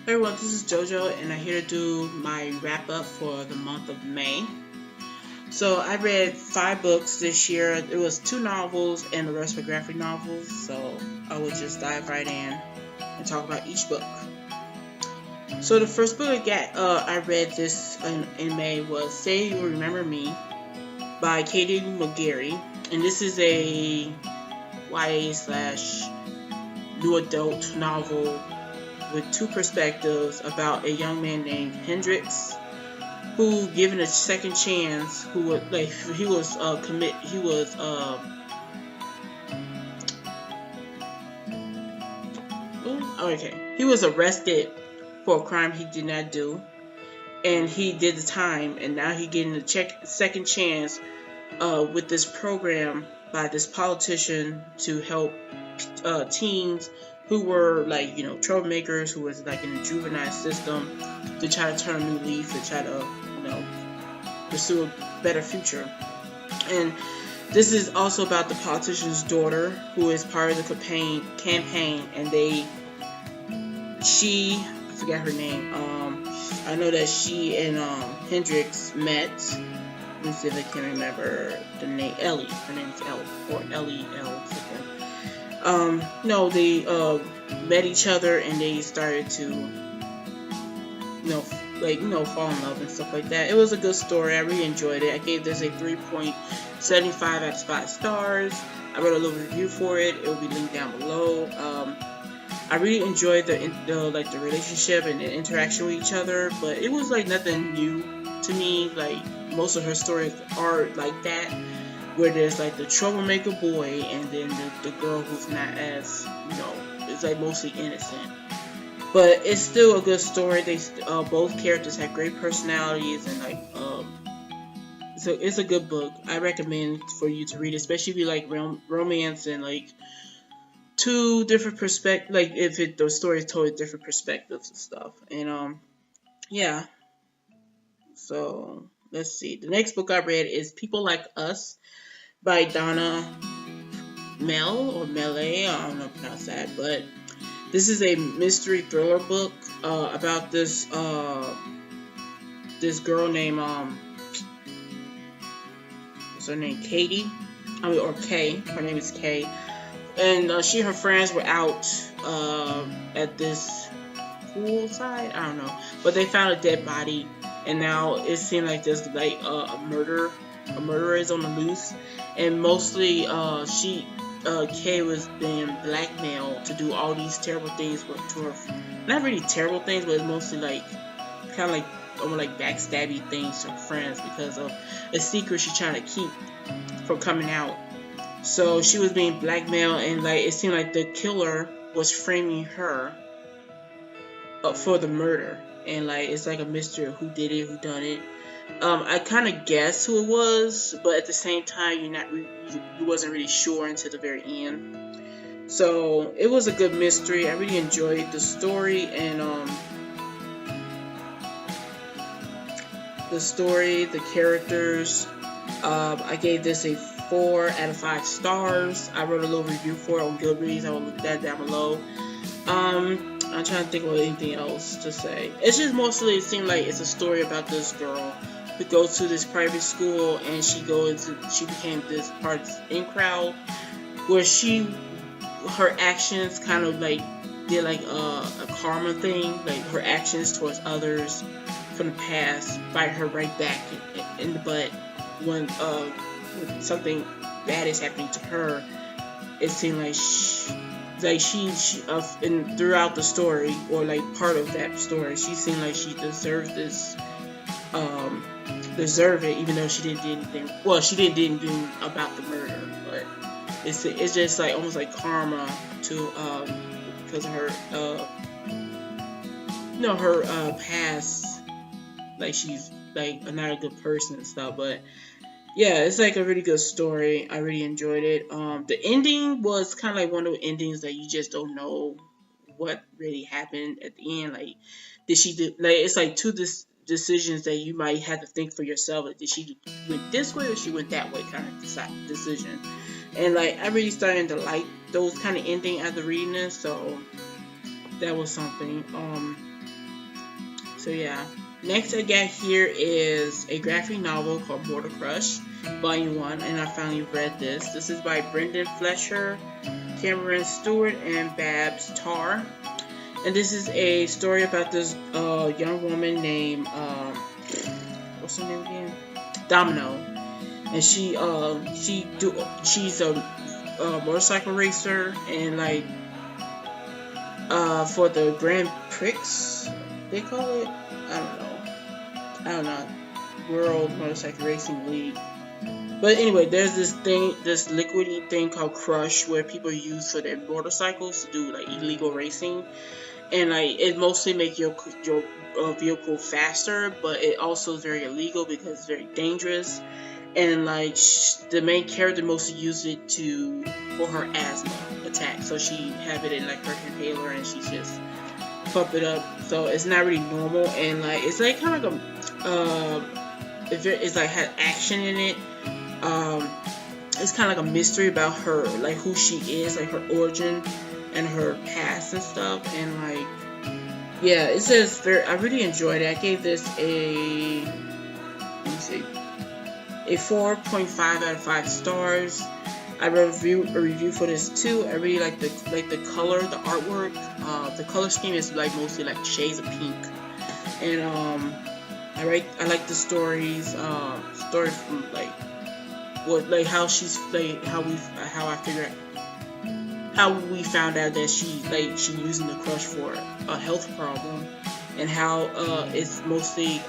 Hey everyone, this is JoJo, and I'm here to do my wrap up for the month of May. So I read 5 books this year. It was 2 novels, and the rest were graphic novels. So I will just dive right in and talk about each book. So the first book I read this in May was "Say You Will Remember Me" by Katie McGarry, and this is a YA slash new adult novel with two perspectives about a young man named Hendrix who, given a second chance, who was like he was commit he was he was arrested for a crime he did not do, and he did the time, and now he getting a second chance with this program by this politician to help teens who were troublemakers, who was like in the juvenile system, to try to turn a new leaf, to try to pursue a better future. And this is also about the politician's daughter, who is part of the campaign, and I forget her name. I know that she and Hendrix met. Let me see if I can remember the name. Ellie. Her name is Ellie, or Ellie L. No, they met each other, and they started to, fall in love and stuff like that. It was a good story. I really enjoyed it. I gave this a 3.75 out of 5 stars. I wrote a little review for it. It will be linked down below. I really enjoyed the relationship and the interaction with each other, but it was like nothing new to me. Like most of her stories are like that, where there's like the troublemaker boy, and then the girl who's not as, it's like mostly innocent. But it's still a good story. They both characters have great personalities, and so it's a good book. I recommend for you to read, especially if you like romance and like two different perspectives. Like if the story is totally different perspectives and stuff. And yeah. So let's see. The next book I read is People Like Us by Donna Melee. I don't know how to pronounce that, but this is a mystery thriller book about this girl named what's her name? Katie. Or Kay. Her name is Kay, and she and her friends were out at this poolside. I don't know, but they found a dead body, and now it seemed like there's like a murderer is on the loose, and mostly Kay was being blackmailed to do all these terrible things to her. Not really terrible things, but it's mostly like kind of like almost like backstabby things to her friends because of a secret she's trying to keep from coming out. So she was being blackmailed, and like it seemed like the killer was framing her up for the murder, and like it's like a mystery of who did it, who done it. I kind of guessed who it was, but at the same time, you wasn't really sure until the very end. So it was a good mystery. I really enjoyed the story, and the characters. I gave this a 4 out of 5 stars. I wrote a little review for it on Goodreads. I will link that down below. I'm trying to think of anything else to say. It's just mostly, it seemed like it's a story about this girl who goes to this private school, and she became this part of this in crowd where her actions kind of like did like a karma thing, like her actions towards others from the past bite her right back in the butt when something bad is happening to her. It seemed like and throughout the story, or like part of that story, she seemed like she deserved it, even though she didn't do anything. Well, she didn't do anything about the murder, but it's just like almost like karma to because of her her past, like she's like not a good person and stuff. But yeah, it's like a really good story. I really enjoyed it. The ending was kind of like one of the endings that you just don't know what really happened at the end. Like, did she do? Like, it's like two decisions that you might have to think for yourself. Like, did she went this way or she went that way? Kind of decision. And like, I really started to like those kind of ending after reading this. So that was something. So yeah. Next I got here is a graphic novel called Border Crush, Volume 1, and I finally read this. This is by Brendan Fletcher, Cameron Stewart, and Babs Tarr. And this is a story about this young woman named, what's her name again? Domino. And she's a motorcycle racer, and like for the Grand Prix, they call it. I don't know, World Motorcycle Racing League. But anyway, there's this liquidy thing called Crush, where people use for their motorcycles to do like illegal racing, and like it mostly make your vehicle faster, but it also is very illegal because it's very dangerous. And like the main character mostly used it for her asthma attack, so she have it in like her inhaler, and she just pump it up. So it's not really normal, and like it's like kind of like it's like had action in it. It's kind of like a mystery about her, like who she is, like her origin and her past and stuff. And like, yeah, it's just I really enjoyed it. I gave this a 4.5 out of 5 stars. I wrote a review for this too. I really like the color, the artwork. The color scheme is like mostly like shades of pink, and I like the story from like how she's like how we found out that she using the Crush for a health problem, and how it's mostly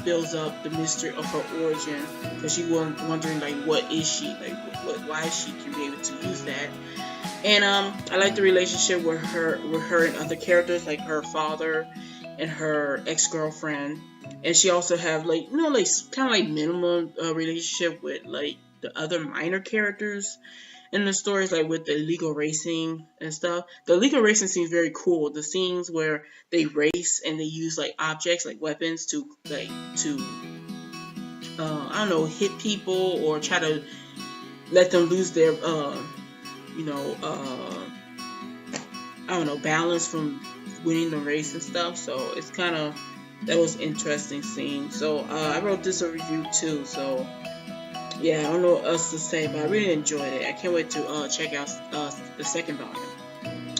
builds up the mystery of her origin, because she was wondering like what is she, like why she can be able to use that. And I like the relationship with her and other characters, like her father and her ex-girlfriend. And she also have like kind of like minimum relationship with like the other minor characters in the stories, like with the illegal racing and stuff. The illegal racing seems very cool. The scenes where they race and they use like objects like weapons to I don't know, hit people or try to let them lose their I don't know, balance from winning the race and stuff. So it's kind of, that was interesting scene. So I wrote this a review too. So yeah, I don't know what else to say, but I really enjoyed it. I can't wait to check out the second volume.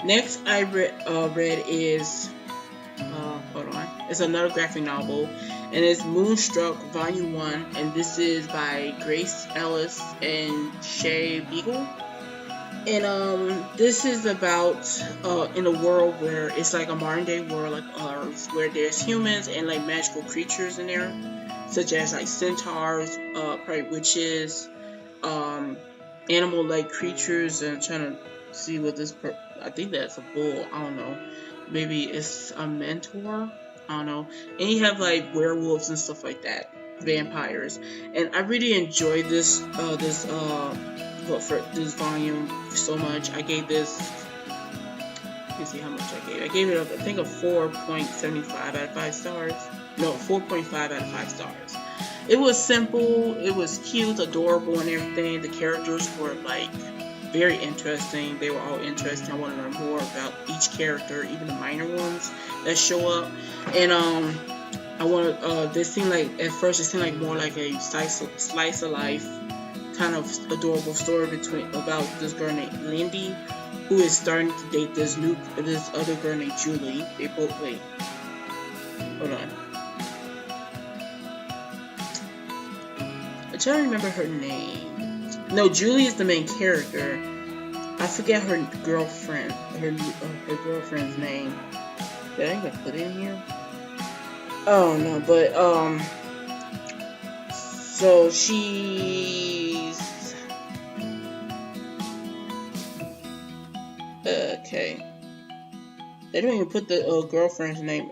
Next I read is hold on. It's another graphic novel, and it's Moonstruck Volume 1, and this is by Grace Ellis and Shay Beagle. And this is about in a world where it's like a modern day world like ours, where there's humans and like magical creatures in there, such as like centaurs, probably witches, animal like creatures. And I'm trying to see what this I think that's a bull, I don't know, maybe it's a mentor, I don't know. And you have like werewolves and stuff like that, vampires. And I really enjoyed this for this volume so much. I gave this, let me see how much I gave. I gave it I think a 4.75 out of 5 stars. No, 4.5 out of 5 stars. It was simple, it was cute, adorable, and everything. The characters were like very interesting. They were all interesting. I want to learn more about each character, even the minor ones that show up. And I want this seemed like, at first it seemed like more like a slice of life kind of adorable story about this girl named Lindy, who is starting to date this other girl named Julie. They both hold on. I'm trying to remember her name. No, Julie is the main character. I forget her girlfriend, her girlfriend's name. Did I even put it in here? Oh no, but so she's okay. They don't even put the girlfriend's name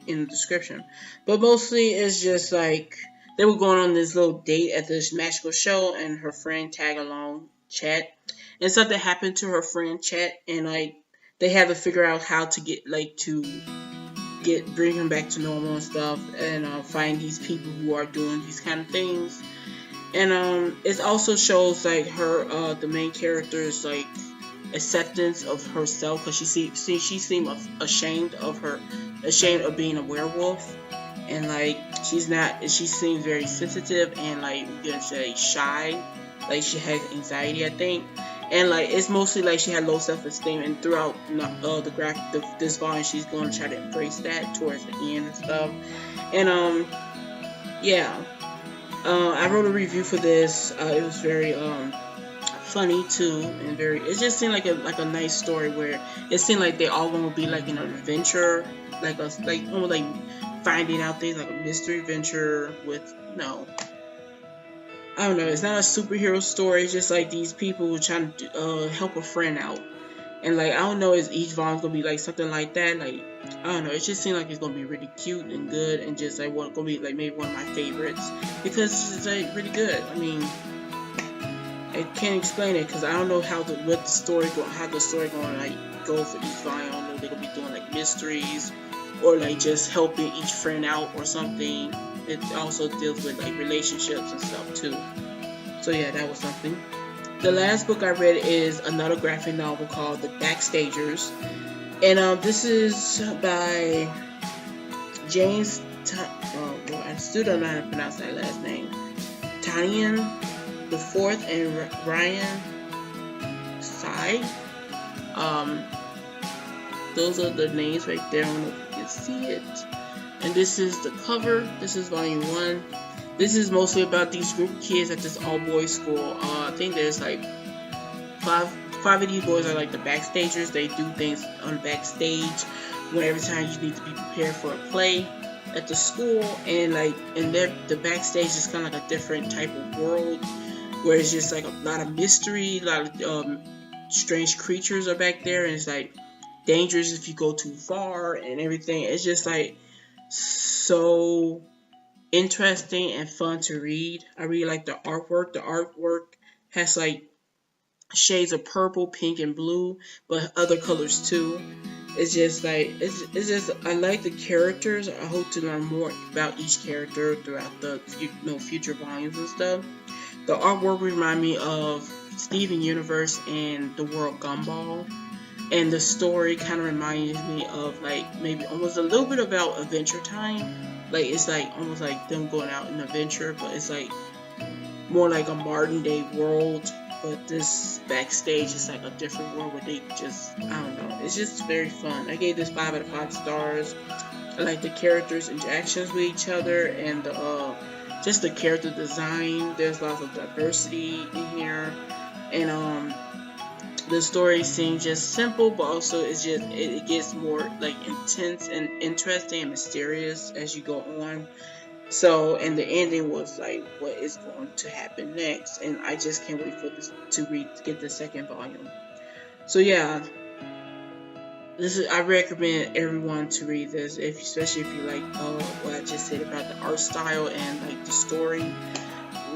in the description, but mostly it's just like they were going on this little date at this magical show, and her friend tag along, Chet, and something happened to her friend Chet, and like they had to figure out how to bring him back to normal and stuff, and find these people who are doing these kind of things. And it also shows like her the main character's like acceptance of herself, because she seemed ashamed of being a werewolf, and like she's not. She seems very sensitive and like you can say shy, like she has anxiety, I think. And like it's mostly like she had low self-esteem, and throughout this volume she's going to try to embrace that towards the end and stuff. And yeah, I wrote a review for this. It was very funny too, and very. It just seemed like a nice story where it seemed like they all going to be like in an adventure, like almost like finding out things, like a mystery adventure with I don't know. It's not a superhero story. It's just like these people who are trying to help a friend out, and like I don't know, is each volume's gonna be like something like that? Like I don't know. It just seemed like it's gonna be really cute and good, and just like gonna be like maybe one of my favorites because it's like really good. I mean, I can't explain it because I don't know how the story going like go for each volume. I don't know if they're gonna be doing like mysteries or like just helping each friend out or something. It also deals with like relationships and stuff too. So yeah, that was something. The last book I read is another graphic novel called The Backstagers, and this is by James. I still don't know how to pronounce that last name. Tynion the Fourth and Ryan Sy. Those are the names right there. I don't know if you can see it. And this is the cover. This is volume 1. This is mostly about these group of kids at this all-boys school. I think there's like five of these boys are like the backstagers. They do things on backstage when every time you need to be prepared for a play at the school. And like the backstage is kind of like a different type of world where it's just like a lot of mystery, a lot of strange creatures are back there, and it's like dangerous if you go too far and everything. It's just like so interesting and fun to read. I really like the artwork. The artwork has like shades of purple, pink, and blue, but other colors too. It's just like it's just I like the characters. I hope to learn more about each character throughout the future volumes and stuff. The artwork remind me of Steven Universe and The World Gumball. And the story kind of reminds me of like maybe almost a little bit about Adventure Time. Like it's like almost like them going out in adventure, but it's like more like a modern day world. But this backstage is like a different world where they just, I don't know. It's just very fun. I gave this 5 out of 5 stars. I like the characters' interactions with each other and just the character design. There's lots of diversity in here, and the story seems just simple, but also it gets more like intense and interesting and mysterious as you go on. So, and the ending was like what is going to happen next, and I just can't wait for this to get the second volume. So yeah, I recommend everyone to read this, especially if you like what I just said about the art style and like the story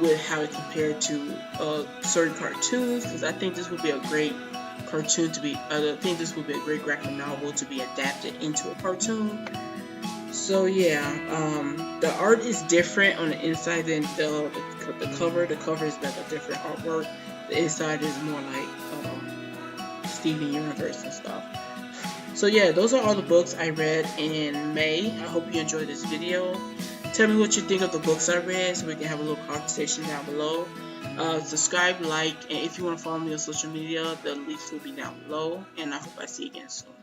with how it compared to certain cartoons, because I think this would be a great cartoon to be. I think this would be a great graphic novel to be adapted into a cartoon. So yeah, the art is different on the inside than the cover. The cover is like a different artwork. The inside is more like Steven Universe and stuff. So yeah, those are all the books I read in May. I hope you enjoyed this video. Tell me what you think of the books I read so we can have a little conversation down below. Subscribe, like, and if you want to follow me on social media, the links will be down below. And I hope I see you again soon.